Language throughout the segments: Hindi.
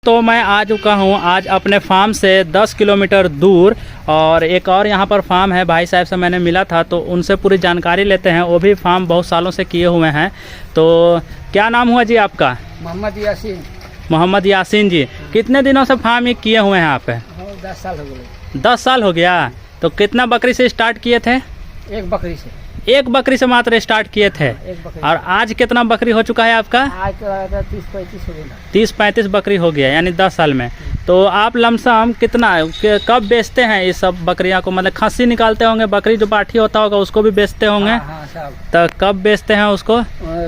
तो मैं आ चुका हूँ आज अपने फार्म से 10 किलोमीटर दूर और एक और यहाँ पर फार्म है। भाई साहब से मैंने मिला था तो उनसे पूरी जानकारी लेते हैं। वो भी फार्म बहुत सालों से किए हुए हैं। तो क्या नाम हुआ जी आपका? मोहम्मद यासीन। मोहम्मद यासीन जी, कितने दिनों से फार्म ये किए हुए हैं आप? 10 साल हो गए। 10 साल हो गया। तो कितना बकरी से स्टार्ट किए थे? एक बकरी से। एक बकरी से मात्र स्टार्ट किए थे। और आज कितना बकरी हो चुका है आपका? आज तो 30-35 हो गया। 30-35 बकरी हो गया, यानी 10 साल में। तो आप लमसम कितना कब बेचते हैं ये सब बकरियां को? मतलब खस्सी निकालते होंगे, बकरी जो बाठी होता होगा उसको भी बेचते होंगे। तो कब बेचते हैं उसको?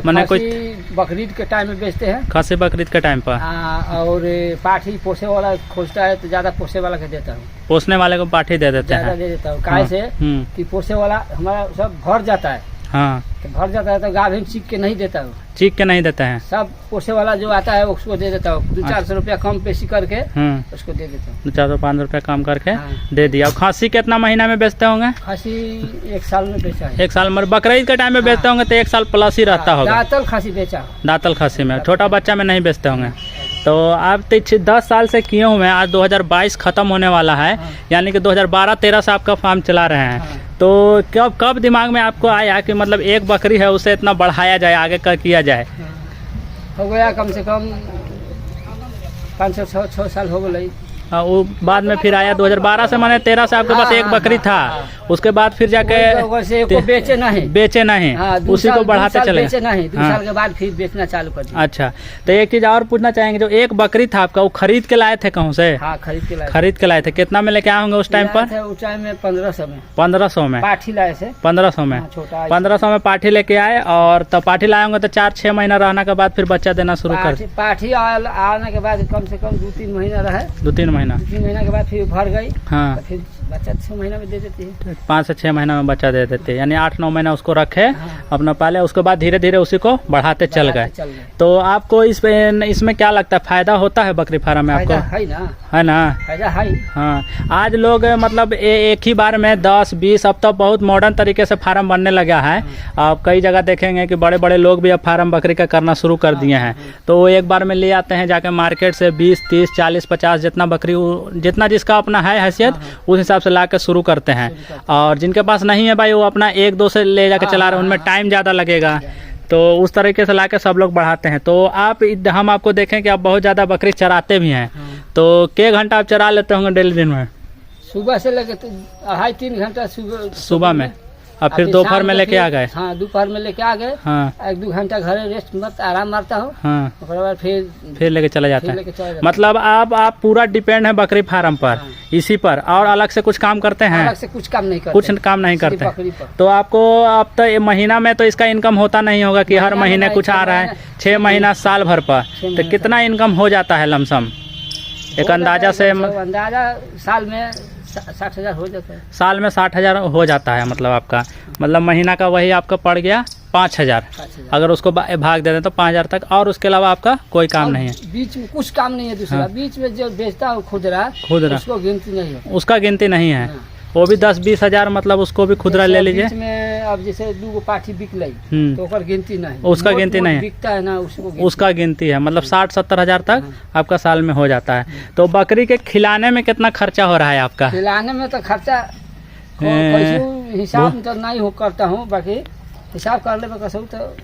मैंने कोई बकरीद के टाइम में बेचते हैं। खस्सी बकरीद के टाइम पर। और पाठी पोसे वाला खोजता है तो ज्यादा पोसे वाला के देता हूँ। पोसने वाले को पाठी दे देते हैं। दे देता हूँ काहे से कि पोसे वाला हमारा सब भर जाता है। हाँ, तो भर जाता है तो गाभिन चीख के नहीं देता हूँ। चीख के नहीं देते हैं। सब पोसे वाला जो आता है उसको दे देता हूँ। 200-400 रुपया कम पेशी करके उसको दे देता हूँ। 400-500 रुपया कम करके दे दिया। और खस्सी कितना महीना में बेचते होंगे? खस्सी 1 साल में बेचा है। 1 साल में। बकरीद के टाइम में बेचते होंगे तो 1 साल प्लस ही रहता होगा। दातल खस्सी बेचा। दातल खस्सी में, छोटा बच्चा में नहीं बेचते होंगे। तो आप 10 साल से किए हुए हैं। आज 2022 ख़त्म होने वाला है, यानी कि 2012-13 से आपका फार्म चला रहे हैं। तो कब दिमाग में आपको आया कि मतलब एक बकरी है उसे इतना बढ़ाया जाए, आगे का किया जाए? हो गया कम से कम 5-6 साल हो गए। वो बाद में फिर आया 2012 से, मैंने 13 से आपके पास एक बकरी था। उसके बाद फिर जाके बेचे नहीं, उसी को बढ़ाते चले। 2 साल के बाद फिर बेचना चालू कर दिया। अच्छा, तो एक चीज और पूछना चाहेंगे, जो एक बकरी था आपका वो खरीद के लाए थे कहूँ से? हाँ, खरीद के लाए थे। कितना में लेके आए होंगे उस टाइम पर? उस टाइम में 1500 में। 1500 में पाठी लाए थे। 1500 में। 1500 में पाठी लेके आए। और तब पाठी लाए होंगे तो 4-6 महीना रहने के बाद फिर बच्चा देना शुरू कर? पाठी आने के बाद कम से कम 2-3 महीना रहे। 2-3 महीना। 2-3 महीना के बाद फिर भर गई। हाँ, तो फिर बच्चा 6 महीना में दे देती है। 5 से 6 महीना में बच्चा दे देते हैं, यानी 8-9 महीना उसको रखे अपना पाले। उसके बाद धीरे धीरे उसी को बढ़ाते चल गए। तो आपको इसमें क्या लगता है, फायदा होता है बकरी फार्म में आपको? है ना? फायदा है। हाँ, आज लोग मतलब एक ही बार में 10-20, अब तो बहुत मॉडर्न तरीके से फार्म बनने लगा है। आप कई जगह देखेंगे कि बड़े बड़े लोग भी अब फार्म बकरी का करना शुरू कर दिए हैं। तो वो एक बार में ले आते हैं जाके मार्केट से 20-30-40-50 जितना बकरी, जितना जिसका अपना है हैसियत, उस हिसाब से ला के शुरू करते हैं। और जिनके पास नहीं है भाई, वो अपना 1-2 से ले जाके चला रहे हैं, उनमें टाइम ज़्यादा लगेगा। तो उस तरीके से ला के सब लोग बढ़ाते हैं। तो हम आपको देखें कि आप बहुत ज़्यादा बकरी चराते भी हैं। तो क्या घंटा आप चरा लेते होंगे डेली दिन में? सुबह से लेके 2.5-3 घंटा सुबह में। और फिर दोपहर में लेके आ गए? हाँ, दोपहर में लेके आ गए। हाँ, 1-2 घंटा घर रेस्ट आराम मारता हूँ। हाँ, उसके बाद फिर लेके चला जाता है। मतलब आप पूरा डिपेंड है बकरी फार्म पर, इसी पर, और अलग से कुछ काम करते हैं? अलग से कुछ काम नहीं करते। कुछ काम नहीं करते। तो आपको अब तो महीना में तो इसका इनकम होता नहीं होगा कि हर महीने कुछ आ रहा है? 6 महीना साल भर पर तो कितना इनकम हो जाता है लमसम, एक अंदाजा से? अंदाजा साल में 60,000 हो जाता है। साल में 60,000 हो जाता है। मतलब आपका महीना का वही आपका पड़ गया 5,000। अगर उसको भाग दे दें तो 5,000 तक। और उसके अलावा आपका कोई काम नहीं है? बीच में कुछ काम नहीं है दूसरा। बीच में जो बेचता हूँ खुदरा उसको गिनती नहीं है। उसका गिनती नहीं है। वो भी 10-20 हज़ार, मतलब उसको भी खुदरा ले लीजिए। अब जैसे 2 पाठी बिक ली तो उसका गिनती नहीं। उसका गिनती नहीं बिकता है ना, उसका गिनती है। मतलब 60-70 हज़ार तक आपका साल में हो जाता है। तो बकरी के खिलाने में कितना खर्चा हो रहा है आपका? खिलाने में तो खर्चा हिसाब तो नहीं हो करता हूँ, बाकी हिसाब कर ले कसू तो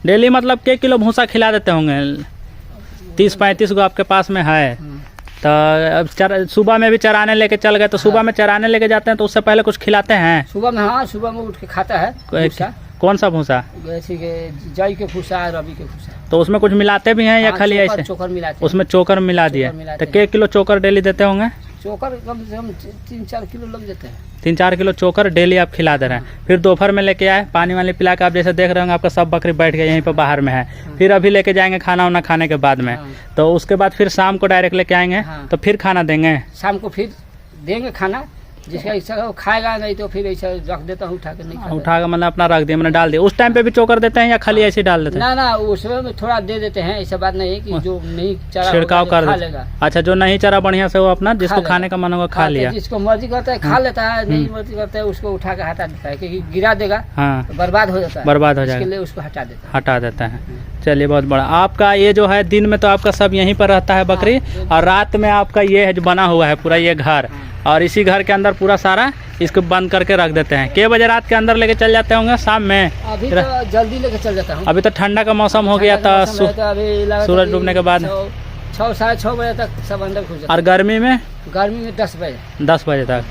डेली मतलब के किलो भूसा खिला देते होंगे? 30-35 गो आपके पास में है। तो अब सुबह में भी चराने लेके चल गए, तो सुबह में चराने लेके जाते हैं तो उससे पहले कुछ खिलाते हैं? सुबह में, हाँ, सुबह में उठ के खाता है। कौन सा भूसा? जैसे कि जई के भूसा, रवि के भूसा। तो उसमें कुछ मिलाते भी हैं या खाली ऐसे? चोकर मिलाते। उसमें चोकर मिला दिया। तो के किलो चोकर डेली देते होंगे? चोकर कम से कम 3-4 किलो लग जाते हैं। 3-4 किलो चोकर डेली आप खिला दे रहे हैं। फिर दोपहर में लेके आए, पानी वानी पिला के, आप जैसे देख रहे होंगे आपका सब बकरी बैठ गए यहीं पर बाहर में है। फिर अभी लेके जाएंगे खाना वाना खाने के बाद में। तो उसके बाद फिर शाम को डायरेक्ट लेके आएंगे। तो फिर खाना देंगे? शाम को फिर देंगे खाना। जिसका इच्छा है वो खाएगा, नहीं तो फिर ऐसा रख देता हूँ उठा के, नहीं खाता। उठा के मतलब अपना रख दिया, मैंने डाल दिया। उस टाइम पे भी चोकर देते हैं या खाली ऐसे ही डाल देते हैं? ना उसमें में थोड़ा दे देते हैं, ऐसा बात नहीं है कि जो नहीं चरा छिड़काव कर खा देते। लेगा। अच्छा, जो नहीं चरा बढ़िया से वो अपना जिसको खा खाने का मन होगा खा लिया। जिसको मर्जी करता है खा लेता है, नहीं मर्जी करता है उसको उठा के हटा देता है, क्योंकि गिरा देगा हाँ, तो बर्बाद हो जाता है, बर्बाद हो इसके जाएगा, लिए उसको हटा देता है। हटा देता है। चलिए, बहुत बड़ा। आपका ये जो है दिन में तो आपका सब यहीं पर रहता है बकरी, और रात में आपका ये है जो बना हुआ है पूरा ये घर, और इसी घर के अंदर पूरा सारा इसको बंद करके रख देते हैं। कितने बजे रात के अंदर लेके चल जाते होंगे? शाम में? अभी तो जल्दी लेके चल जाता हूँ। अभी तो ठंडा का मौसम हो गया था, सूरज डूबने के बाद 6 साढ़े 6 बजे तक सब अंदर घुस जाता और गर्मी में? है। गर्मी में 10 बजे। 10 बजे तक।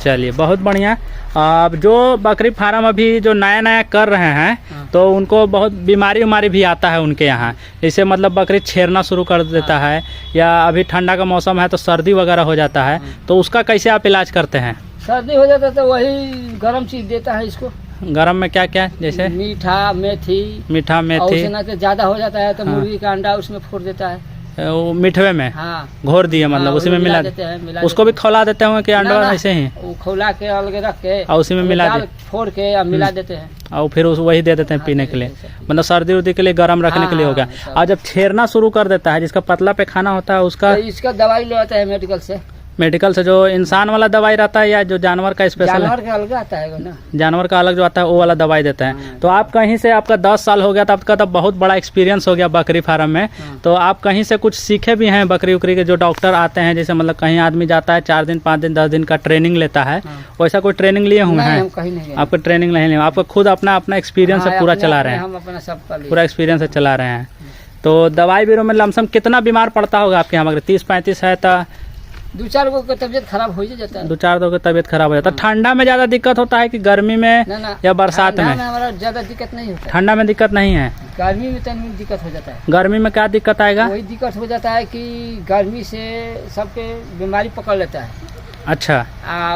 चलिए, बहुत बढ़िया। अब जो बकरी फार्म अभी जो नया नया कर रहे हैं तो उनको बहुत बीमारी भी आता है उनके यहाँ, जैसे मतलब बकरी छेरना शुरू कर देता है, या अभी ठंडा का मौसम है तो सर्दी वगैरह हो जाता है, तो उसका कैसे आप इलाज करते हैं? सर्दी हो जाता है तो वही गर्म चीज देता है इसको। गरम में क्या क्या? जैसे मीठा मेथी मेथी ज्यादा हो जाता है तो मुर्गी का अंडा उसमें फोड़ देता है, वो मिठवे में हाँ घोर दिए, मतलब उसी में मिला देते हैं। उसको भी खौला देते होंगे कि अंडा ऐसे ही वो खौला के अलग रख के और उसी में मिला दे, फोड़ के और मिला देते हैं, और फिर वही दे देते हैं पीने के लिए, मतलब सर्दी उर्दी के लिए गर्म रखने के लिए हो गया। और जब छेरना शुरू कर देता है, जिसका पतला पैखाना होता है उसका इसका दवाई ले आता है मेडिकल से जो इंसान वाला दवाई रहता है या जो जानवर का स्पेशल? जानवर का अलग आता है ना, जानवर का अलग जो आता है वो वाला दवाई देते हैं। तो आप कहीं से, आपका 10 साल हो गया तो आपका तो बहुत बड़ा एक्सपीरियंस हो गया बकरी फार्म में, तो आप कहीं से कुछ सीखे भी हैं बकरी उकरी के? जो डॉक्टर आते हैं, जैसे मतलब कहीं आदमी जाता है 4 दिन 5 दिन 10 दिन का ट्रेनिंग लेता है, वैसा कोई ट्रेनिंग लिए हुए हैं? आपको ट्रेनिंग नहीं लिया, आपको खुद अपना एक्सपीरियंस से पूरा चला रहे हैं? हम अपना सबका पूरा एक्सपीरियंस से चला रहे हैं। तो दवाई बीरो में लमसम कितना बीमार पड़ता होगा आपके यहाँ? 30-35 है तो 2-4 को तबियत खराब हो ही जाता है। 2-4 की तबियत खराब हो जाता है। ठंडा में ज्यादा दिक्कत होता है कि गर्मी में या बरसात में? हमारा ज्यादा दिक्कत नहीं होता है। ठंडा में दिक्कत नहीं है, गर्मी में तनी दिक्कत हो जाता है। गर्मी में क्या दिक्कत आएगा? वही दिक्कत हो जाता है कि गर्मी से सबके बीमारी पकड़ लेता है। अच्छा,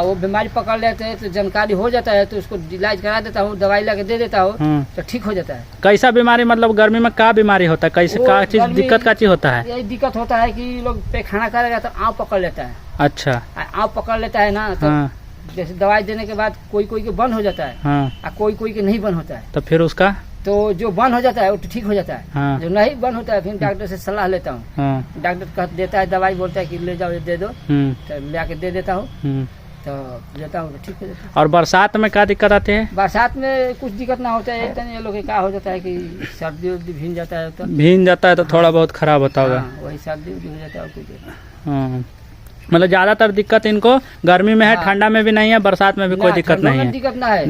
वो बीमारी पकड़ लेते हैं तो जानकारी हो जाता है तो उसको इलाज करा देता हूँ, दवाई ला के दे देता हूँ तो ठीक हो जाता है। कैसा बीमारी, मतलब गर्मी में क्या बीमारी होता है? कैसे क्या चीज दिक्कत का चीज होता है? यही दिक्कत होता है कि लोग पैखाना करेगा तो आँव पकड़ लेता है। अच्छा, आँव पकड़ लेता है ना, तो जैसे दवाई देने के बाद कोई के बंद हो जाता है और कोई के नहीं बंद होता है, तो फिर उसका तो जो बंद हो जाता है वो तो ठीक हो जाता है। हाँ। जो नहीं बंद होता है फिर डॉक्टर से सलाह लेता हूँ। डॉक्टर कह देता है दवाई, बोलता है कि ले जाओ ये दे दो, तो ले आके दे देता हूँ, तो लेता हूँ तो ठीक हो जाता है। और बरसात में क्या दिक्कत आती है? बरसात में कुछ दिक्कत ना होता है, ये लोग क्या हो जाता है कि सर्दी उर्दी भीग जाता है, तो भीग जाता है तो थोड़ा बहुत खराब होता होगा। वही सर्दी उर्दी हो जाता है कुछ। मतलब ज्यादातर दिक्कत इनको गर्मी में है, ठंडा में भी नहीं है, बरसात में भी कोई दिक्कत नहीं है?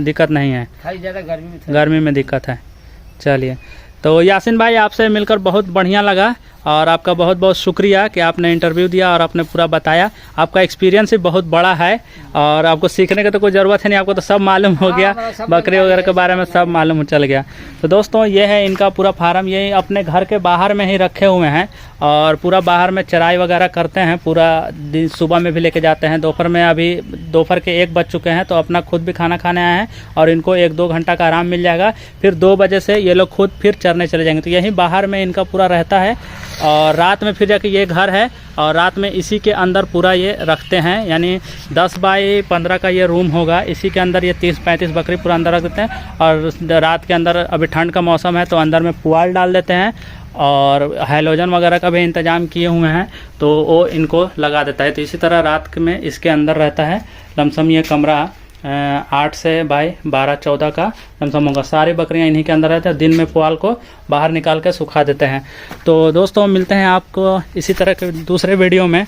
दिक्कत नहीं है, खाली ज्यादा गर्मी में दिक्कत है। चलिए, तो यासीन भाई आपसे मिलकर बहुत बढ़िया लगा, और आपका बहुत बहुत शुक्रिया कि आपने इंटरव्यू दिया और आपने पूरा बताया। आपका एक्सपीरियंस भी बहुत बड़ा है और आपको सीखने की तो कोई ज़रूरत है नहीं, आपको तो सब मालूम हो गया, बकरी वगैरह के बारे में सब मालूम चल गया। तो दोस्तों, ये है इनका पूरा फार्म, ये अपने घर के बाहर में ही रखे हुए हैं और पूरा बाहर में चराई वगैरह करते हैं, पूरा दिन सुबह में भी लेके जाते हैं, दोपहर में, अभी दोपहर के 1 बज चुके हैं, तो अपना खुद भी खाना खाने आए हैं और इनको 1-2 घंटा का आराम मिल जाएगा, फिर 2 बजे से ये लोग खुद फिर चरने चले जाएंगे। तो यहीं बाहर में इनका पूरा रहता है और रात में फिर जाके ये घर है और रात में इसी के अंदर पूरा ये रखते हैं, यानी 10 बाई 15 का ये रूम होगा, इसी के अंदर ये 30-35 बकरी पूरा अंदर रख देते हैं। और रात के अंदर, अभी ठंड का मौसम है तो अंदर में पुआल डाल देते हैं और हैलोजन वगैरह का भी इंतजाम किए हुए हैं, तो वो इनको लगा देता है। तो इसी तरह रात में इसके अंदर रहता है। लमसम ये कमरा 8 से बाई 12-14 का लमसम होगा। सारी बकरियां इन्हीं के अंदर रहते हैं, दिन में पुआल को बाहर निकाल के सुखा देते हैं। तो दोस्तों, मिलते हैं आपको इसी तरह के दूसरे वीडियो में।